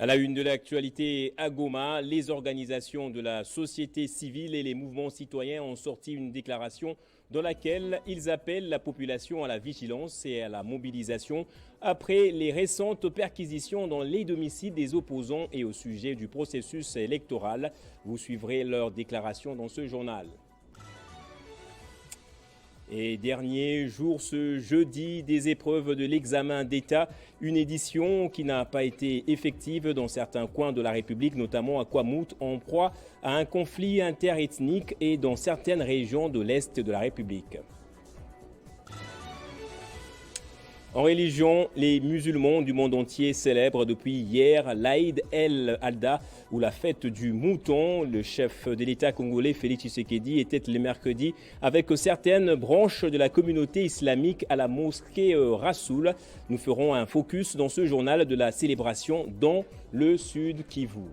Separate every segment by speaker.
Speaker 1: À la une de l'actualité à Goma, les organisations de la société civile et les mouvements citoyens ont sorti une déclaration dans laquelle ils appellent la population à la vigilance et à la mobilisation après les récentes perquisitions dans les domiciles des opposants et au sujet du processus électoral. Vous suivrez leur déclaration dans ce journal. Et dernier jour ce jeudi des épreuves de l'examen d'État, une édition qui n'a pas été effective dans certains coins de la République, notamment à Kwamouth, en proie à un conflit interethnique et dans certaines régions de l'Est de la République. En religion, les musulmans du monde entier célèbrent depuis hier l'Aïd el-Adha ou la fête du mouton. Le chef de l'État congolais Félix Tshisekedi était le mercredi avec certaines branches de la communauté islamique à la mosquée Rassoul. Nous ferons un focus dans ce journal de la célébration dans le Sud Kivu.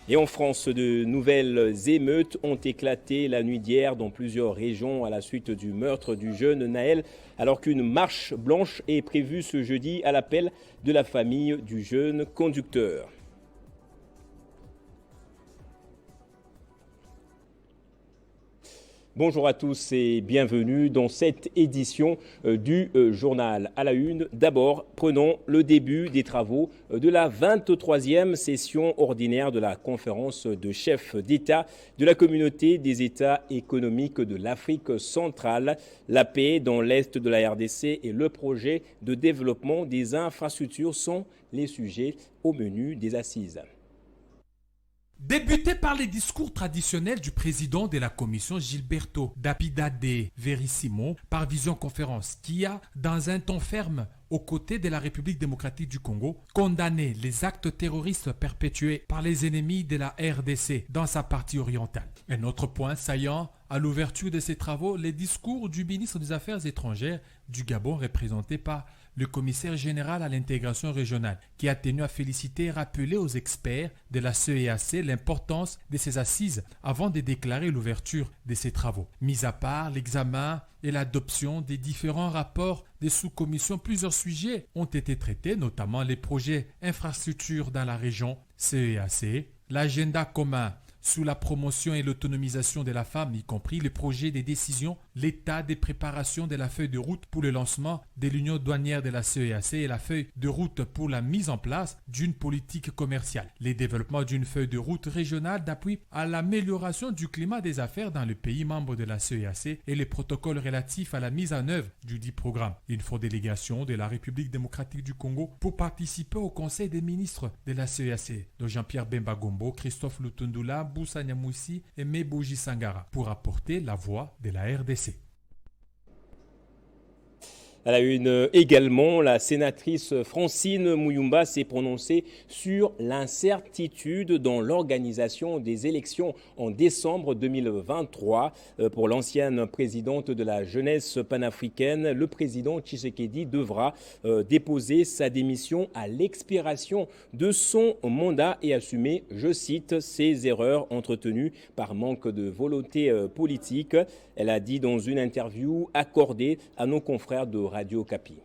Speaker 1: Et en France, de nouvelles émeutes ont éclaté la nuit d'hier dans plusieurs régions à la suite du meurtre du jeune Naël, alors qu'une marche blanche est prévue ce jeudi à l'appel de la famille du jeune conducteur. Bonjour à tous et bienvenue dans cette édition du journal à la une. D'abord, prenons le début des travaux de la 23e session ordinaire de la conférence de chefs d'État de la communauté des États économiques de l'Afrique centrale. La paix dans l'Est de la RDC et le projet de développement des infrastructures sont les sujets au menu des assises.
Speaker 2: Débuté par les discours traditionnels du président de la commission Gilberto Dapidade Verissimo par Vision Conférence qui a, dans un ton ferme aux côtés de la République démocratique du Congo, condamné les actes terroristes perpétués par les ennemis de la RDC dans sa partie orientale. Un autre point saillant à l'ouverture de ces travaux, les discours du ministre des Affaires étrangères du Gabon représenté par le commissaire général à l'intégration régionale, qui a tenu à féliciter et rappeler aux experts de la CEAC l'importance de ces assises avant de déclarer l'ouverture de ces travaux. Mis à part l'examen et l'adoption des différents rapports des sous-commissions, plusieurs sujets ont été traités, notamment les projets infrastructures dans la région CEAC, l'agenda commun sous la promotion et l'autonomisation de la femme, y compris le projet des décisions, l'état des préparations de la feuille de route pour le lancement de l'union douanière de la CEAC et la feuille de route pour la mise en place d'une politique commerciale, les développements d'une feuille de route régionale d'appui à l'amélioration du climat des affaires dans le pays membre de la CEAC et les protocoles relatifs à la mise en œuvre du dit programme. Une forte délégation de la République démocratique du Congo pour participer au Conseil des ministres de la CEAC, dont Jean-Pierre Bemba Gombo, Christophe Lutundula, Boussa Nyamoussi et Meboji Sangara pour apporter la voix de la RDC.
Speaker 1: À la une également, la sénatrice Francine Muyumba s'est prononcée sur l'incertitude dans l'organisation des élections en décembre 2023. Pour l'ancienne présidente de la jeunesse panafricaine, le président Tshisekedi devra déposer sa démission à l'expiration de son mandat et assumer, je cite, ses erreurs entretenues par manque de volonté politique. Elle a dit dans une interview accordée à nos confrères de Radio Okapi.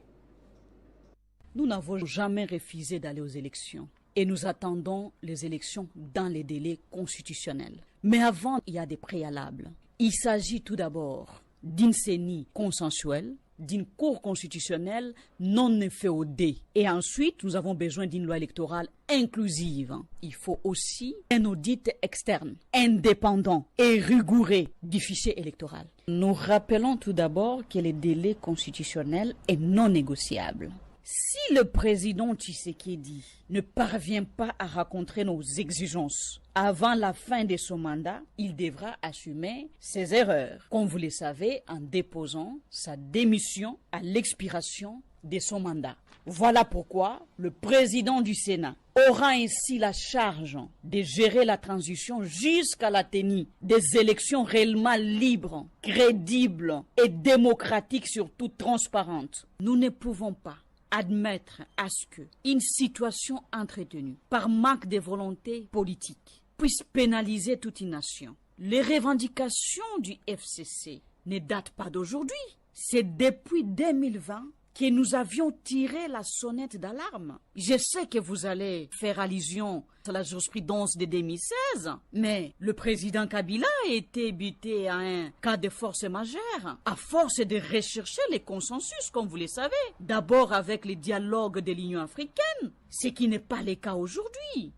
Speaker 3: Nous n'avons jamais refusé d'aller aux élections et nous attendons les élections dans les délais constitutionnels. Mais avant, il y a des préalables. Il s'agit tout d'abord d'une CENI consensuelle, d'une cour constitutionnelle non inféodée. Et ensuite, nous avons besoin d'une loi électorale inclusive. Il faut aussi un audit externe, indépendant et rigoureux du fichier électoral. Nous rappelons tout d'abord que le délai constitutionnel est non négociable. Si le président Tshisekedi ne parvient pas à rencontrer nos exigences avant la fin de son mandat, il devra assumer ses erreurs, comme vous le savez, en déposant sa démission à l'expiration de son mandat. Voilà pourquoi le président du Sénat aura ainsi la charge de gérer la transition jusqu'à la tenue des élections réellement libres, crédibles et démocratiques, surtout transparentes. Nous ne pouvons pas admettre à ce qu'une situation entretenue par manque de volonté politique puisse pénaliser toute une nation. Les revendications du FCC ne datent pas d'aujourd'hui. C'est depuis 2020 que nous avions tiré la sonnette d'alarme. Je sais que vous allez faire allusion à la jurisprudence de 2016, mais le président Kabila a été buté à un cas de force majeure, à force de rechercher les consensus, comme vous le savez. D'abord avec le dialogue de l'Union africaine, ce qui n'est pas le cas aujourd'hui.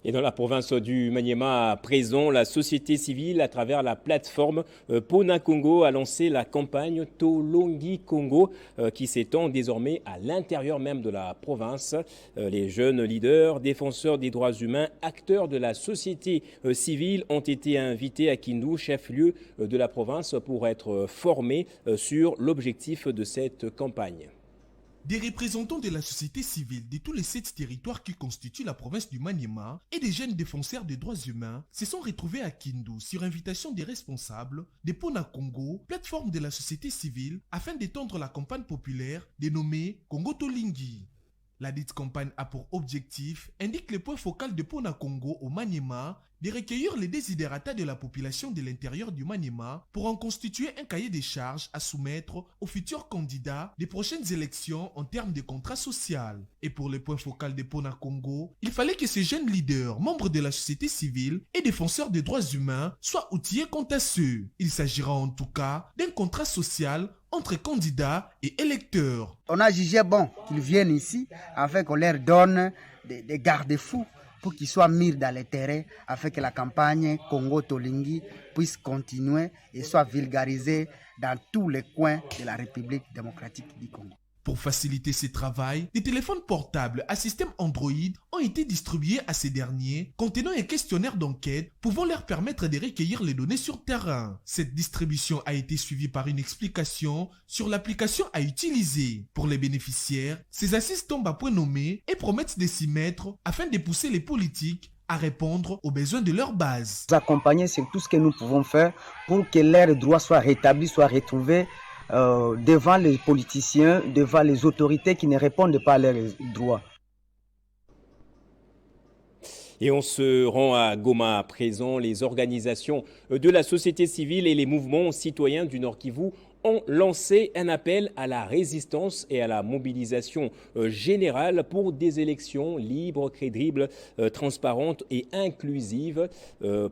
Speaker 1: Et dans la province du Maniema, à présent, la société civile, à travers la plateforme Pona Congo, a lancé la campagne Tolongi Congo, qui s'étend désormais à l'intérieur même de la province. Les jeunes leaders, défenseurs des droits humains, acteurs de la société civile ont été invités à Kindu, chef-lieu de la province, pour être formés sur l'objectif de cette campagne.
Speaker 4: Des représentants de la société civile de tous les 7 territoires qui constituent la province du Maniema et des jeunes défenseurs des droits humains se sont retrouvés à Kindu sur invitation des responsables de Pona Congo, plateforme de la société civile, afin d'étendre la campagne populaire dénommée Congo Tolingi. La dite campagne a pour objectif, indique le point focal de Pona Congo au Maniema, de recueillir les desiderata de la population de l'intérieur du Maniema pour en constituer un cahier des charges à soumettre aux futurs candidats des prochaines élections en termes de contrat social. Et pour le point focal de Pona Congo, il fallait que ces jeunes leaders, membres de la société civile et défenseurs des droits humains soient outillés quant à ceux. Il s'agira en tout cas d'un contrat social entre candidats et électeurs.
Speaker 5: On a jugé bon qu'ils viennent ici afin qu'on leur donne des garde-fous pour qu'ils soient mis dans les terrains afin que la campagne Congo Tolingi puisse continuer et soit vulgarisée dans tous les coins de la République démocratique du Congo.
Speaker 4: Pour faciliter ce travail, des téléphones portables à système Android ont été distribués à ces derniers, contenant un questionnaire d'enquête pouvant leur permettre de recueillir les données sur terrain. Cette distribution a été suivie par une explication sur l'application à utiliser. Pour les bénéficiaires, ces assises tombent à point nommé et promettent de s'y mettre afin de pousser les politiques à répondre aux besoins de leur base.
Speaker 6: Accompagner, c'est tout ce que nous pouvons faire pour que leurs droits soient rétablis, soient retrouvés devant les politiciens, devant les autorités qui ne répondent pas à leurs droits.
Speaker 1: Et on se rend à Goma à présent. Les organisations de la société civile et les mouvements citoyens du Nord Kivu ont lancé un appel à la résistance et à la mobilisation générale pour des élections libres, crédibles, transparentes et inclusives.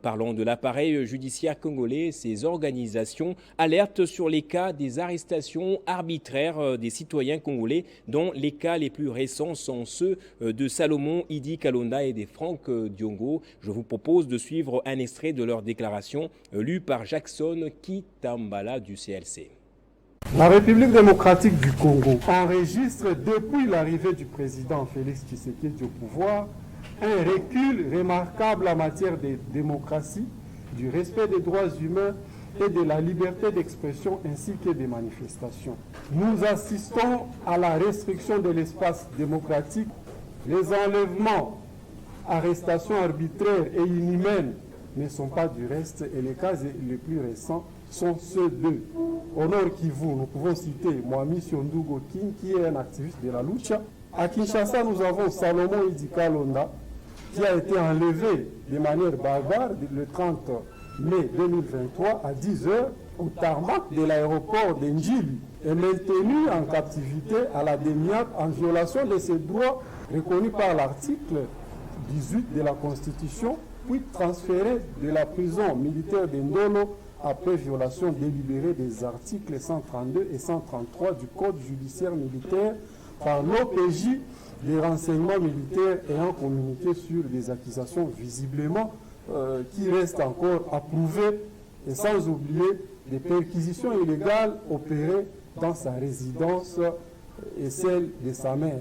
Speaker 1: Parlant de l'appareil judiciaire congolais, ces organisations alertent sur les cas des arrestations arbitraires des citoyens congolais, dont les cas les plus récents sont ceux de Salomon Idi Kalonda et de Franck Diongo. Je vous propose de suivre un extrait de leur déclaration lue par Jackson Kitambala du CLC.
Speaker 7: La République démocratique du Congo enregistre depuis l'arrivée du président Félix Tshisekedi au pouvoir un recul remarquable en matière de démocratie, du respect des droits humains et de la liberté d'expression ainsi que des manifestations. Nous assistons à la restriction de l'espace démocratique, les enlèvements, arrestations arbitraires et inhumaines ne sont pas du reste et les cas les plus récents sont ceux d'eux. Au Nord Kivu, nous pouvons citer Mwami Siondugo King, qui est un activiste de la lucha. À Kinshasa, nous avons Salomon Idi Kalonda, qui a été enlevé de manière barbare le 30 mai 2023 à 10h au tarmac de l'aéroport d'Enjili et maintenu en captivité à la DEMIAC en violation de ses droits reconnus par l'article 18 de la Constitution, puis transféré de la prison militaire de Ndolo après violation délibérée des articles 132 et 133 du Code judiciaire militaire par l'OPJ des renseignements militaires ayant communiqué sur des accusations visiblement qui restent encore à prouver, et sans oublier des perquisitions illégales opérées dans sa résidence et celle de sa mère.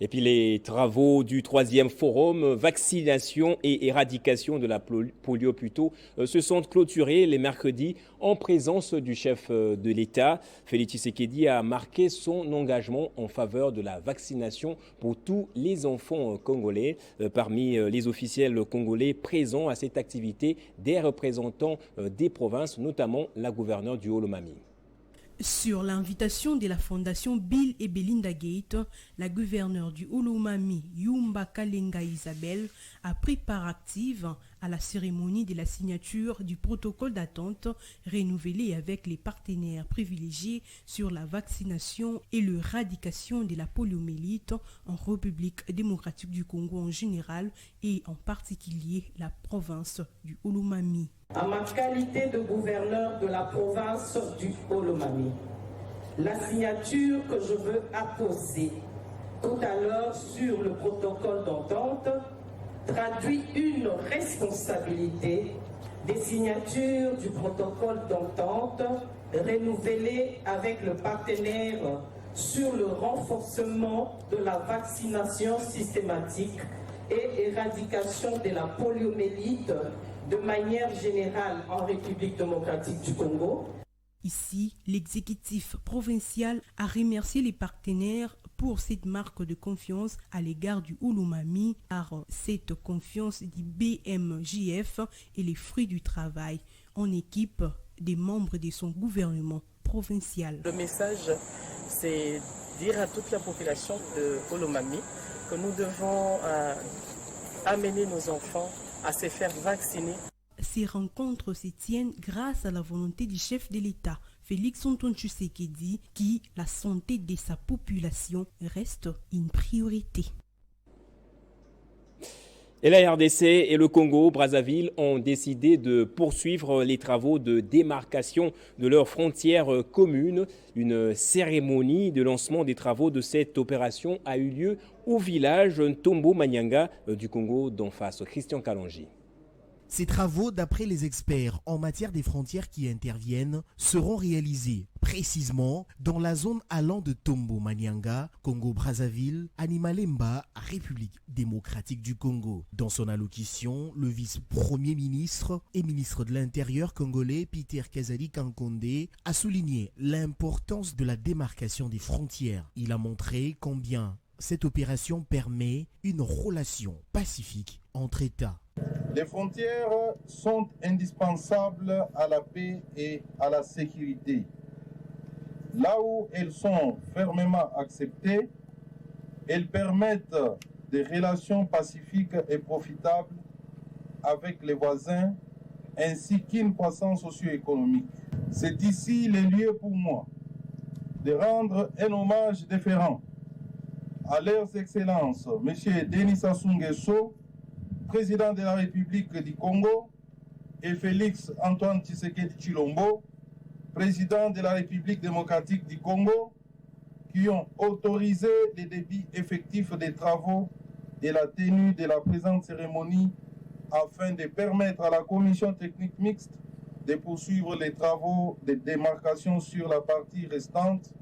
Speaker 1: Et puis les travaux du 3e forum vaccination et éradication de la polio plutôt se sont clôturés les mercredis en présence du chef de l'État. Félix Tshisekedi a marqué son engagement en faveur de la vaccination pour tous les enfants congolais. Parmi les officiels congolais présents à cette activité, des représentants des provinces, notamment la gouverneure du Haut-Lomami.
Speaker 8: Sur l'invitation de la fondation Bill et Belinda Gates, la gouverneure du Haut-Lomami, Yumba Kalenga Isabelle, a pris part active à la cérémonie de la signature du protocole d'attente renouvelé avec les partenaires privilégiés sur la vaccination et l'éradication de la poliomyélite en République démocratique du Congo en général et en particulier la province du Olomami.
Speaker 9: À ma qualité de gouverneur de la province du Olomami, la signature que je veux apposer tout à l'heure sur le protocole d'entente traduit une responsabilité des signatures du protocole d'entente renouvelé avec le partenaire sur le renforcement de la vaccination systématique et éradication de la poliomyélite de manière générale en République démocratique du Congo.
Speaker 8: Ici, l'exécutif provincial a remercié les partenaires pour cette marque de confiance à l'égard du Olomami, car cette confiance du BMJF est le fruit du travail en équipe des membres de son gouvernement provincial.
Speaker 10: Le message, c'est dire à toute la population de Olomami que nous devons amener nos enfants à se faire vacciner.
Speaker 8: Ces rencontres se tiennent grâce à la volonté du chef de l'État, Félix Antoine Tshisekedi, qui la santé de sa population reste une priorité.
Speaker 1: Et la RDC et le Congo-Brazzaville ont décidé de poursuivre les travaux de démarcation de leurs frontières communes. Une cérémonie de lancement des travaux de cette opération a eu lieu au village Ntombo-Manyanga du Congo d'en face. Christian Kalonji.
Speaker 11: Ces travaux, d'après les experts en matière des frontières qui interviennent, seront réalisés précisément dans la zone allant de Ntombo-Manyanga, Congo-Brazzaville, à Nimalemba, République démocratique du Congo. Dans son allocution, le vice-premier ministre et ministre de l'Intérieur congolais Peter Kazadi Kankonde a souligné l'importance de la démarcation des frontières. Il a montré combien cette opération permet une relation pacifique entre États.
Speaker 12: Les frontières sont indispensables à la paix et à la sécurité. Là où elles sont fermement acceptées, elles permettent des relations pacifiques et profitables avec les voisins, ainsi qu'une croissance socio-économique. C'est ici le lieu pour moi de rendre un hommage déférent à leurs excellences, M. Denis Sassou Nguesso, président de la République du Congo, et Félix Antoine Tshisekedi Tshilombo, président de la République démocratique du Congo, qui ont autorisé le début effectif des travaux et la tenue de la présente cérémonie afin de permettre à la commission technique mixte de poursuivre les travaux de démarcation sur la partie restante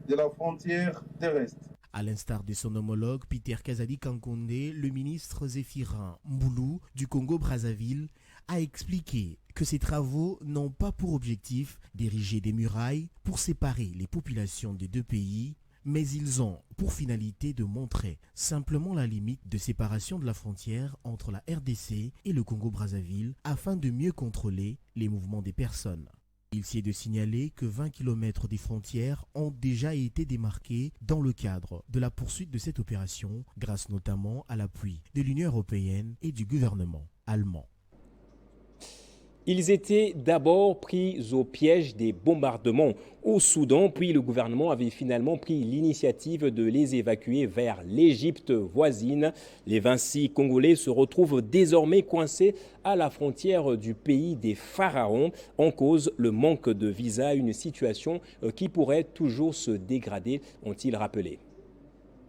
Speaker 12: de la frontière terrestre.
Speaker 11: À l'instar de son homologue Peter Kazadi Kankonde, le ministre Zéphirin Mboulou du Congo-Brazzaville a expliqué que ces travaux n'ont pas pour objectif d'ériger des murailles pour séparer les populations des deux pays, mais ils ont pour finalité de montrer simplement la limite de séparation de la frontière entre la RDC et le Congo-Brazzaville afin de mieux contrôler les mouvements des personnes. Il s'y est de signaler que 20 km des frontières ont déjà été démarqués dans le cadre de la poursuite de cette opération, grâce notamment à l'appui de l'Union européenne et du gouvernement allemand.
Speaker 1: Ils étaient d'abord pris au piège des bombardements au Soudan, puis le gouvernement avait finalement pris l'initiative de les évacuer vers l'Égypte voisine. Les 26 Congolais se retrouvent désormais coincés à la frontière du pays des pharaons. En cause, le manque de visa, une situation qui pourrait toujours se dégrader, ont-ils rappelé.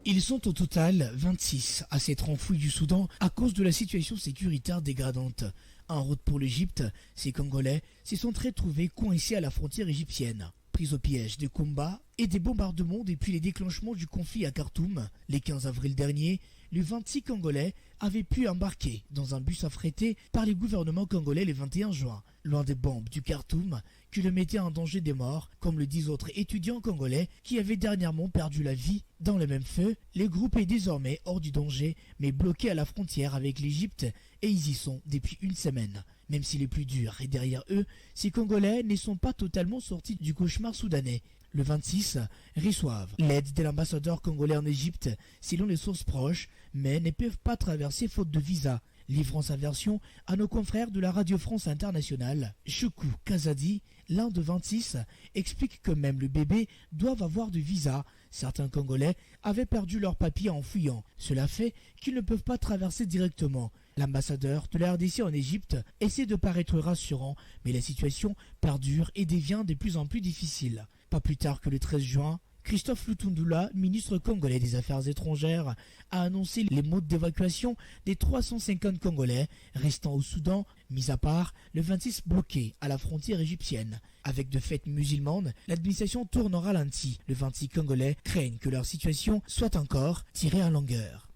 Speaker 13: Ils sont au total 26 à s'être enfouis du Soudan à cause de la situation sécuritaire dégradante. En route pour l'Égypte, ces Congolais se sont retrouvés coincés à la frontière égyptienne. Pris au piège des combats et des bombardements depuis les déclenchements du conflit à Khartoum, le 15 avril dernier, les 26 Congolais avaient pu embarquer dans un bus affrété par les gouvernements congolais le 21 juin, loin des bombes du Khartoum qui le mettaient en danger des morts, comme le disent autres étudiants congolais qui avaient dernièrement perdu la vie dans le même feu. Les groupes est désormais hors du danger, mais bloqués à la frontière avec l'Égypte, et ils y sont depuis une semaine. Même si les plus durs est derrière eux, ces Congolais ne sont pas totalement sortis du cauchemar soudanais. Le 26 reçoivent l'aide de l'ambassadeur congolais en Égypte, selon les sources proches, mais ne peuvent pas traverser faute de visa. Livrant sa version à nos confrères de la Radio France Internationale, Choukou Kazadi, l'un de 26, explique que même le bébé doit avoir de visa. Certains Congolais avaient perdu leurs papiers en fuyant. Cela fait qu'ils ne peuvent pas traverser directement. L'ambassadeur de la RDC en Égypte essaie de paraître rassurant, mais la situation perdure et devient de plus en plus difficile. Pas plus tard que le 13 juin, Christophe Lutundula, ministre congolais des Affaires étrangères, a annoncé les modes d'évacuation des 350 Congolais restant au Soudan, mis à part le 26 bloqué à la frontière égyptienne. Avec de fêtes musulmanes, l'administration tourne en ralenti. Le 26 Congolais craignent que leur situation soit encore tirée en longueur.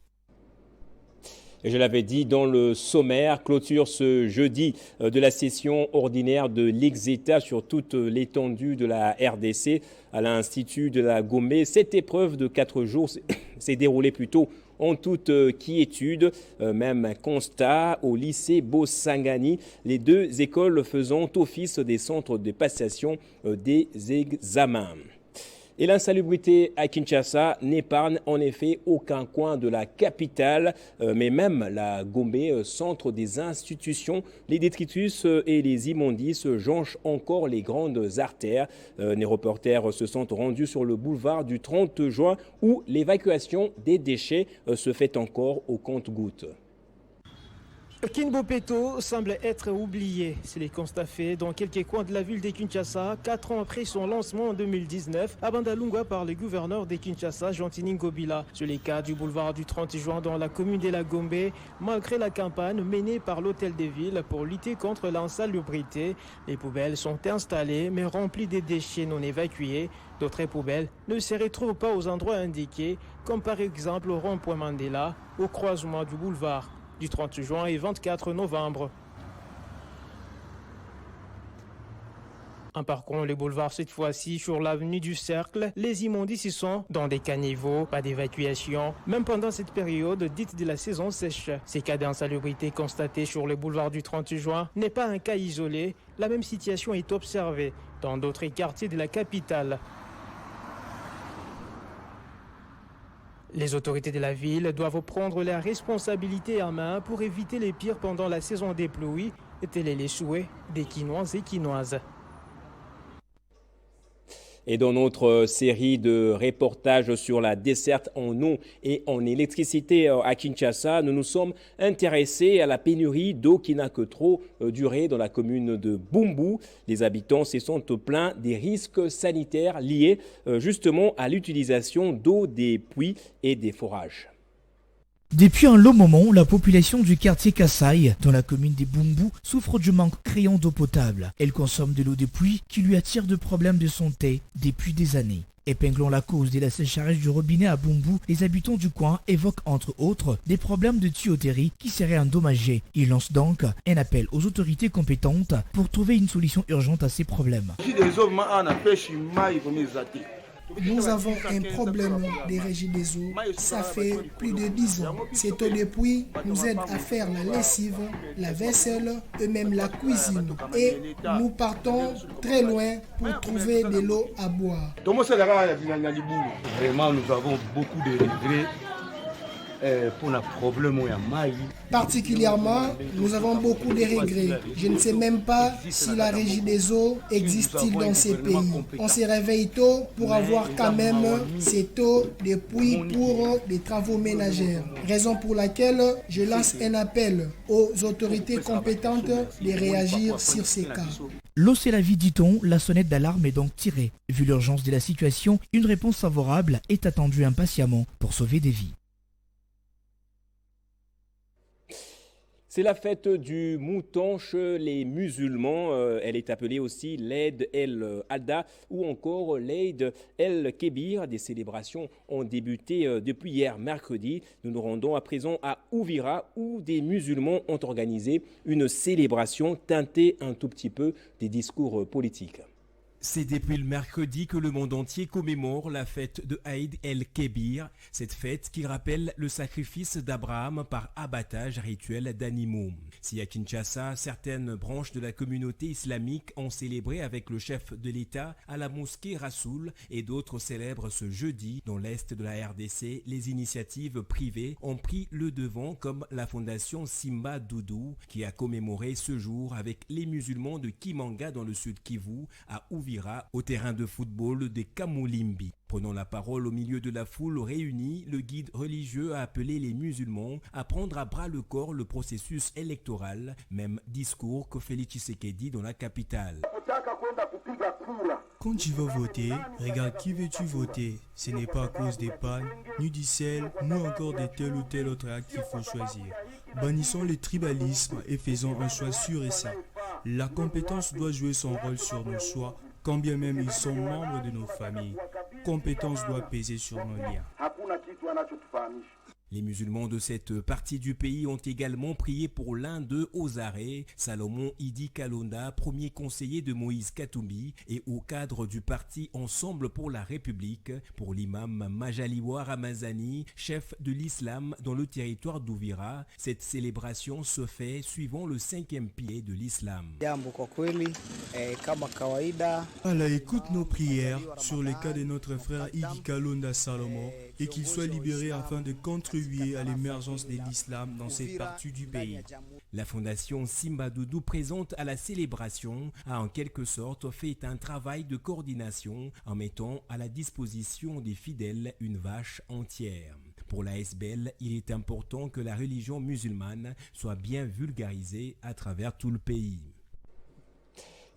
Speaker 1: Et je l'avais dit dans le sommaire, clôture ce jeudi de la session ordinaire de l'Exéta sur toute l'étendue de la RDC à l'Institut de la Gombe. Cette épreuve de 4 jours s'est déroulée plutôt en toute quiétude. Même constat au lycée Bosangani, les 2 écoles faisant office des centres de passation des examens. Et l'insalubrité à Kinshasa n'épargne en effet aucun coin de la capitale, mais même la Gombe, centre des institutions. Les détritus et les immondices jonchent encore les grandes artères. Les reporters se sont rendus sur le boulevard du 30 juin où l'évacuation des déchets se fait encore au compte-gouttes.
Speaker 14: Kinbopeto semble être oublié. C'est les constats faits dans quelques coins de la ville de Kinshasa, 4 ans après son lancement en 2019 à Bandalungwa par le gouverneur de Kinshasa, Jean-Tini Ngobila. Sur les cas du boulevard du 30 juin dans la commune de la Gombe, malgré la campagne menée par l'hôtel de ville pour lutter contre l'insalubrité, les poubelles sont installées mais remplies de déchets non évacués. D'autres poubelles ne se retrouvent pas aux endroits indiqués, comme par exemple au rond-point Mandela, au croisement du boulevard du 30 juin et 24 novembre. En parcourant le boulevard cette fois-ci sur l'avenue du Cercle, les immondices sont dans des caniveaux, pas d'évacuation, même pendant cette période dite de la saison sèche. Ces cas d'insalubrité constatés sur le boulevard du 30 juin n'est pas un cas isolé, la même situation est observée dans d'autres quartiers de la capitale. Les autorités de la ville doivent prendre la responsabilité en main pour éviter les pires pendant la saison des pluies, tels les souhaits des Quinois et Quinoises.
Speaker 1: Et dans notre série de reportages sur la desserte en eau et en électricité à Kinshasa, nous nous sommes intéressés à la pénurie d'eau qui n'a que trop duré dans la commune de Bumbu. Les habitants se sont plaints des risques sanitaires liés justement à l'utilisation d'eau des puits et des forages.
Speaker 13: Depuis un long moment, la population du quartier Kassai, dans la commune des Bumbu, souffre du manque criant d'eau potable. Elle consomme de l'eau des puits qui lui attire de problèmes de santé depuis des années. Épinglant la cause de la sécheresse du robinet à Bumbu, les habitants du coin évoquent entre autres des problèmes de tuyauterie qui seraient endommagés. Ils lancent donc un appel aux autorités compétentes pour trouver une solution urgente à ces problèmes.
Speaker 15: Nous avons un problème de régie des eaux. Ça fait plus de 10 ans. Cette eau de puits nous aide à faire la lessive, la vaisselle et même la cuisine. Et nous partons très loin pour trouver de l'eau à boire.
Speaker 16: Vraiment, nous avons beaucoup de regrets pour le problème.
Speaker 15: Particulièrement, nous avons beaucoup de regrets. Je ne sais même pas si la régie des eaux existe-t-il dans ces pays. On se réveille tôt pour avoir quand même cette eau de puits pour des travaux ménagers. Raison pour laquelle je lance un appel aux autorités compétentes de réagir sur ces cas.
Speaker 13: L'eau c'est la vie, dit-on, la sonnette d'alarme est donc tirée. Vu l'urgence de la situation, une réponse favorable est attendue impatiemment pour sauver des vies.
Speaker 1: C'est la fête du mouton chez les musulmans. Elle est appelée aussi l'Eid el-Adha ou encore l'Eid el-Kébir. Des célébrations ont débuté depuis hier mercredi. Nous nous rendons à présent à Ouvira où des musulmans ont organisé une célébration teintée un tout petit peu des discours politiques. C'est depuis le mercredi que le monde entier commémore la fête de Aïd el-Kébir, cette fête qui rappelle le sacrifice d'Abraham par abattage rituel d'animaux. Si à Kinshasa, certaines branches de la communauté islamique ont célébré avec le chef de l'État à la mosquée Rassoul et d'autres célèbrent ce jeudi dans l'est de la RDC, les initiatives privées ont pris le devant comme la fondation Simba Doudou qui a commémoré ce jour avec les musulmans de Kimanga dans le sud Kivu à Uvira au terrain de football des Kamoulimbi. Prenant la parole au milieu de la foule réunie, le guide religieux a appelé les musulmans à prendre à bras le corps le processus électoral, même discours que Félix Tshisekedi dans la capitale.
Speaker 17: Quand tu vas voter, regarde qui veux-tu voter. Ce n'est pas à cause des pannes, ni du sel, ni encore de tel ou tel autre acte qu'il faut choisir. Bannissons le tribalisme et faisons un choix sûr et simple. La compétence doit jouer son rôle sur nos choix, quand bien même ils sont membres de nos familles. Compétence doit peser sur nos liens.
Speaker 1: Les musulmans de cette partie du pays ont également prié pour l'un d'eux aux arrêts, Salomon Idi Kalonda, premier conseiller de Moïse Katumbi et au cadre du parti Ensemble pour la République, pour l'imam Majaliwa Ramazani, chef de l'islam dans le territoire d'Uvira. Cette célébration se fait suivant le 5e pilier de l'islam.
Speaker 17: Allah écoute nos prières sur le cas de notre frère Idi Kalonda Salomon et qu'il soit libéré afin de contribuer à l'émergence de l'islam dans cette partie du pays.
Speaker 1: La fondation Simba Doudou présente à la célébration a en quelque sorte fait un travail de coordination en mettant à la disposition des fidèles une vache entière. Pour la SBL, il est important que la religion musulmane soit bien vulgarisée à travers tout le pays.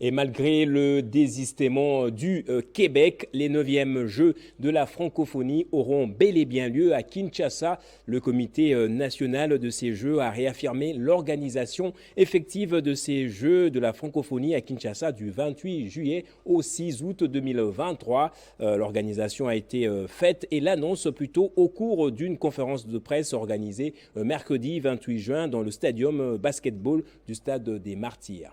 Speaker 1: Et malgré le désistement du Québec, les 9e Jeux de la francophonie auront bel et bien lieu à Kinshasa. Le comité national de ces Jeux a réaffirmé l'organisation effective de ces Jeux de la francophonie à Kinshasa du 28 juillet au 6 août 2023. L'organisation a été faite et l'annonce plutôt au cours d'une conférence de presse organisée mercredi 28 juin dans le stadium basketball du Stade des Martyrs.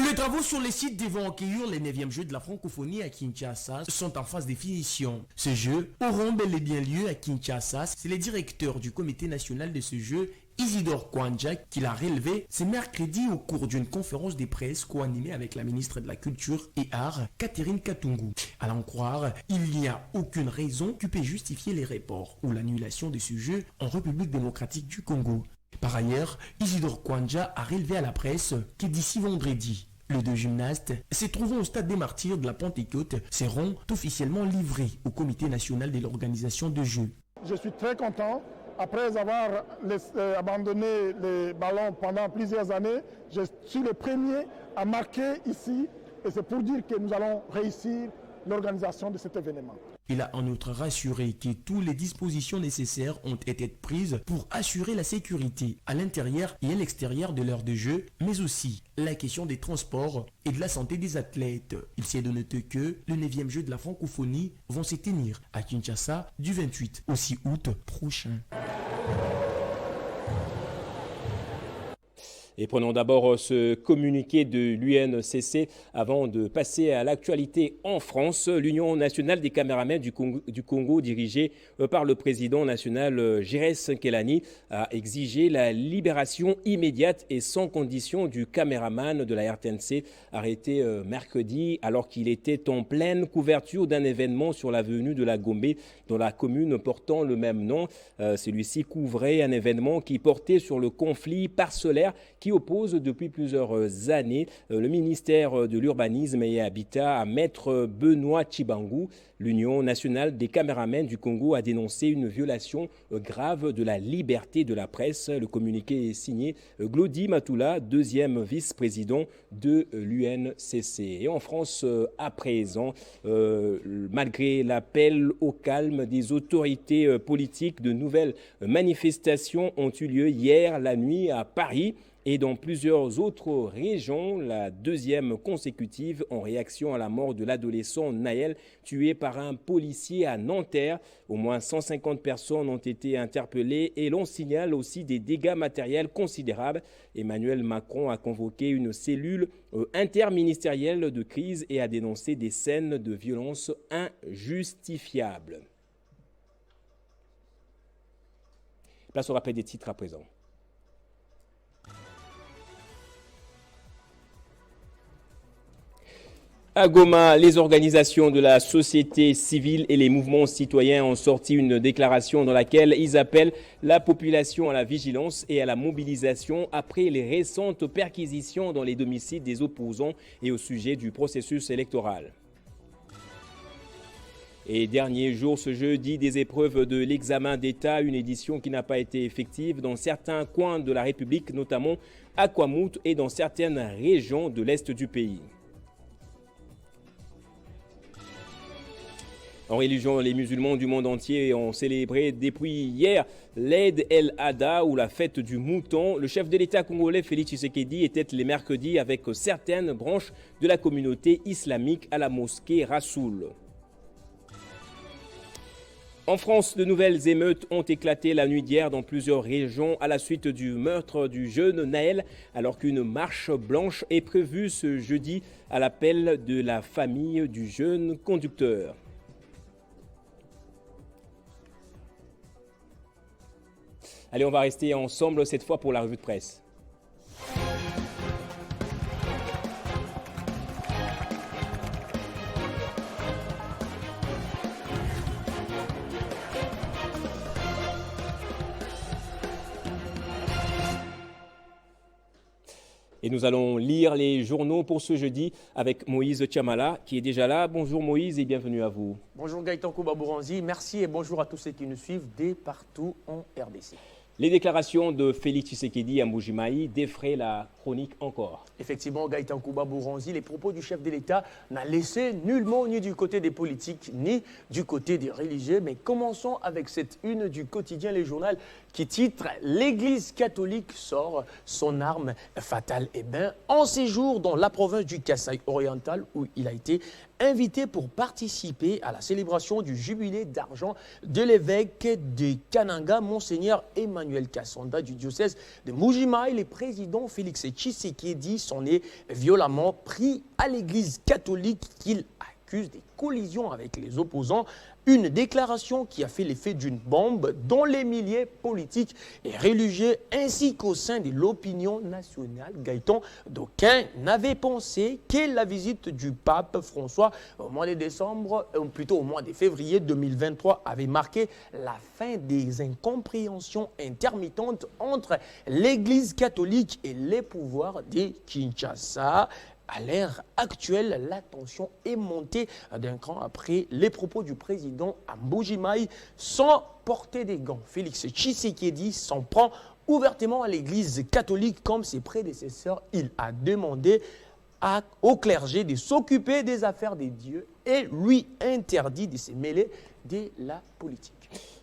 Speaker 11: Les travaux sur les sites devant accueillir les 9e Jeux de la francophonie à Kinshasa sont en phase de finition. Ces Jeux auront bel et bien lieu à Kinshasa. C'est le directeur du comité national de ce jeu, Isidore Kwanja, qui l'a relevé ce mercredi au cours d'une conférence de presse co-animée avec la ministre de la Culture et Arts, Catherine Katungu. À l'en croire, il n'y a aucune raison qui puisse justifier les reports ou l'annulation de ce jeu en République démocratique du Congo. Par ailleurs, Isidore Kwanja a relevé à la presse que d'ici vendredi, les 2 gymnastes se trouvant au stade des Martyrs de la Pentecôte seront officiellement livrés au comité national de l'organisation de Jeux.
Speaker 18: Je suis très content. Après avoir abandonné les ballons pendant plusieurs années, je suis le premier à marquer ici et c'est pour dire que nous allons réussir l'organisation de cet événement.
Speaker 11: Il a en outre rassuré que toutes les dispositions nécessaires ont été prises pour assurer la sécurité à l'intérieur et à l'extérieur de l'heure de jeu, mais aussi la question des transports et de la santé des athlètes. Il s'est donné que le 9e jeu de la francophonie vont se tenir à Kinshasa du 28 au 6 août prochain.
Speaker 1: Et prenons d'abord ce communiqué de l'UNCC avant de passer à l'actualité en France. L'Union nationale des caméramans du Congo, dirigée par le président national Jérès Nkelani, a exigé la libération immédiate et sans condition du caméraman de la RTNC arrêté mercredi alors qu'il était en pleine couverture d'un événement sur l'avenue de la Gombe dans la commune portant le même nom. Celui-ci couvrait un événement qui portait sur le conflit parcellaire qui oppose depuis plusieurs années le ministère de l'Urbanisme et Habitat à Maître Benoît Tshibangou. L'Union nationale des caméramans du Congo a dénoncé une violation grave de la liberté de la presse. Le communiqué est signé Glody Matula, 2e vice-président de l'UNCC. Et en France, à présent, malgré l'appel au calme des autorités politiques, de nouvelles manifestations ont eu lieu hier la nuit à Paris. Et dans plusieurs autres régions, la deuxième consécutive en réaction à la mort de l'adolescent Naël, tué par un policier à Nanterre. Au moins 150 personnes ont été interpellées et l'on signale aussi des dégâts matériels considérables. Emmanuel Macron a convoqué une cellule interministérielle de crise et a dénoncé des scènes de violence injustifiables. Place au rappel des titres à présent. À Goma, les organisations de la société civile et les mouvements citoyens ont sorti une déclaration dans laquelle ils appellent la population à la vigilance et à la mobilisation après les récentes perquisitions dans les domiciles des opposants et au sujet du processus électoral. Et dernier jour ce jeudi des épreuves de l'examen d'État, une édition qui n'a pas été effective dans certains coins de la République, notamment à Kwamouth et dans certaines régions de l'Est du pays. En religion, les musulmans du monde entier ont célébré depuis hier l'Eid el-Adha ou la fête du mouton. Le chef de l'État congolais Félix Tshisekedi était les mercredis avec certaines branches de la communauté islamique à la mosquée Rassoul. En France, de nouvelles émeutes ont éclaté la nuit d'hier dans plusieurs régions à la suite du meurtre du jeune Naël, alors qu'une marche blanche est prévue ce jeudi à l'appel de la famille du jeune conducteur. Allez, on va rester ensemble cette fois pour la revue de presse. Et nous allons lire les journaux pour ce jeudi avec Moïse Tchamala qui est déjà là. Bonjour Moïse et bienvenue à vous.
Speaker 19: Bonjour Gaëtan Kouba-Bouranzi, merci et bonjour à tous ceux qui nous suivent dès partout en RDC.
Speaker 1: Les déclarations de Félix Tshisekedi à Mbuji-Mayi défraient la chronique encore.
Speaker 19: Effectivement, Gaëtan Kouba-Bouranzi, les propos du chef de l'État n'ont laissé nullement ni du côté des politiques ni du côté des religieux. Mais commençons avec cette une du quotidien Les Journaux qui titre « L'Église catholique sort son arme fatale ». Eh bien, en séjour dans la province du Kasaï oriental où il a été invité pour participer à la célébration du jubilé d'argent de l'évêque de Kananga, Monseigneur Emmanuel Kassonda du diocèse de Mbuji-Mayi. Le président Félix Tshisekedi s'en est violemment pris à l'église catholique qu'il accuse des collisions avec les opposants. Une déclaration qui a fait l'effet d'une bombe dans les milieux politiques et religieux ainsi qu'au sein de l'opinion nationale. Gaëtan, d'aucuns n'avaient pensé que la visite du pape François au mois de décembre, ou plutôt au mois de février 2023, avait marqué la fin des incompréhensions intermittentes entre l'Église catholique et les pouvoirs de Kinshasa. À l'ère actuelle, la tension est montée d'un cran après les propos du président à Mbuji-Mayi sans porter des gants. Félix Tshisekedi s'en prend ouvertement à l'Église catholique comme ses prédécesseurs. Il a demandé au clergé de s'occuper des affaires des dieux et lui interdit de se mêler de la politique.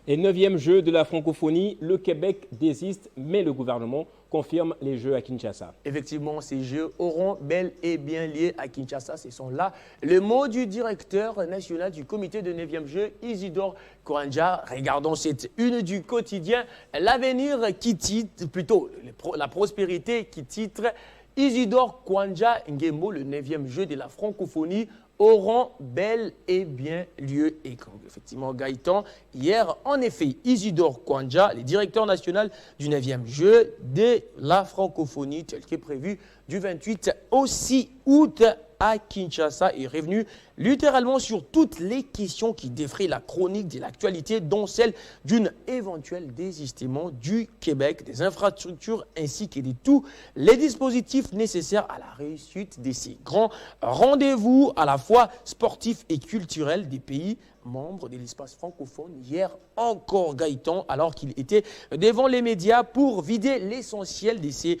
Speaker 1: Et 9e jeu de la francophonie, le Québec désiste, mais le gouvernement confirme les Jeux à Kinshasa.
Speaker 19: Effectivement, ces Jeux auront bel et bien lié à Kinshasa. Ce sont là le mot du directeur national du comité de 9e jeu, Isidore Kwanja. Regardons cette une du quotidien, l'avenir qui titre, plutôt la prospérité qui titre Isidore Kwanja Ngembo, le 9e jeu de la francophonie, auront bel et bien lieu. Et effectivement, Gaëtan, hier, en effet, Isidore Kwanja, le directeur national du 9e jeu de la francophonie, tel qu'est prévu du 28 au 6 août à Kinshasa, est revenu littéralement sur toutes les questions qui défraient la chronique de l'actualité, dont celle d'une éventuelle désistement du Québec, des infrastructures ainsi que de tous les dispositifs nécessaires à la réussite de ces grands rendez-vous à la fois sportifs et culturels des pays membres de l'espace francophone. Hier encore, Gaëtan, alors qu'il était devant les médias pour vider l'essentiel de ses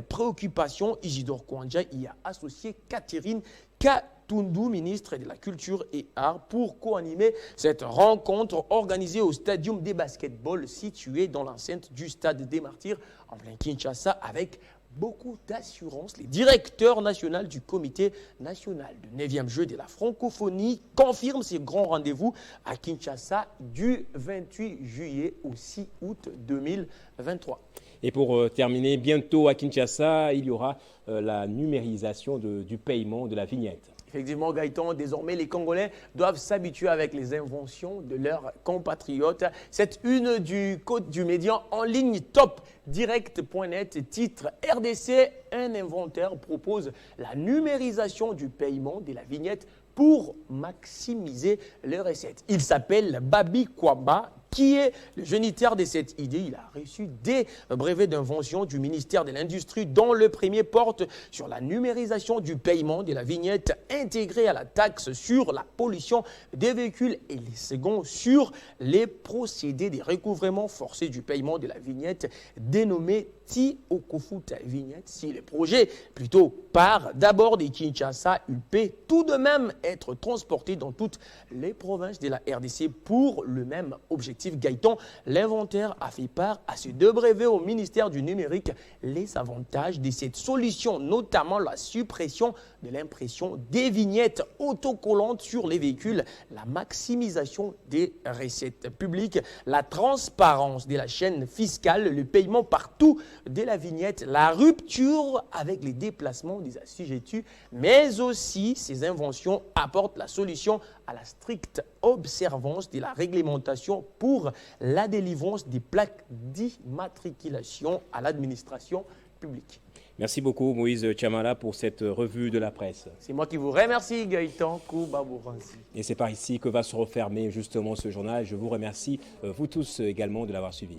Speaker 19: préoccupations, Isidore Kwanja y a associé Catherine Katundu, ministre de la Culture et Arts, pour co-animer cette rencontre organisée au stadium des basketball situé dans l'enceinte du stade des Martyrs en plein Kinshasa avec beaucoup d'assurance. Le directeur national du comité national du 9e jeu de la francophonie confirme ses grands rendez-vous à Kinshasa du 28 juillet au 6 août 2023.
Speaker 1: Et pour terminer, bientôt à Kinshasa, il y aura la numérisation du paiement de la vignette.
Speaker 19: Effectivement, Gaëtan, désormais, les Congolais doivent s'habituer avec les inventions de leurs compatriotes. Cette une du code du médian en ligne top direct.net titre RDC, un inventaire propose la numérisation du paiement de la vignette pour maximiser les recettes. Il s'appelle Babi Kwaba, qui est le géniteur de cette idée. Il a reçu des brevets d'invention du ministère de l'Industrie, dont le premier porte sur la numérisation du paiement de la vignette intégrée à la taxe sur la pollution des véhicules et les seconds sur les procédés de recouvrement forcé du paiement de la vignette dénommé Ti Okofuta Vignette. Si le projet plutôt part d'abord de Kinshasa, il peut tout de même être transporté dans toutes les provinces de la RDC pour le même objectif. Gaëtan, l'inventaire a fait part à ces deux brevets au ministère du numérique les avantages de cette solution, notamment la suppression de l'impression des vignettes autocollantes sur les véhicules, la maximisation des recettes publiques, la transparence de la chaîne fiscale, le paiement partout de la vignette, la rupture avec les déplacements des assujettis, mais aussi ces inventions apportent la solution à la stricte observance de la réglementation pour la délivrance des plaques d'immatriculation à l'administration publique.
Speaker 1: Merci beaucoup Moïse Chamala pour cette revue de la presse.
Speaker 19: C'est moi qui vous remercie Gaëtan Koubabouransi.
Speaker 1: Et c'est par ici que va se refermer justement ce journal. Je vous remercie vous tous également de l'avoir suivi.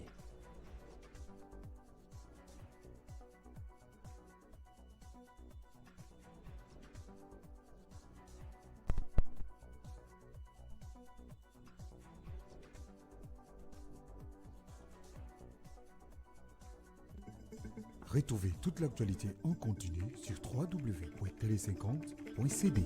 Speaker 20: Retrouvez toute l'actualité en continu sur www.tele50.cd.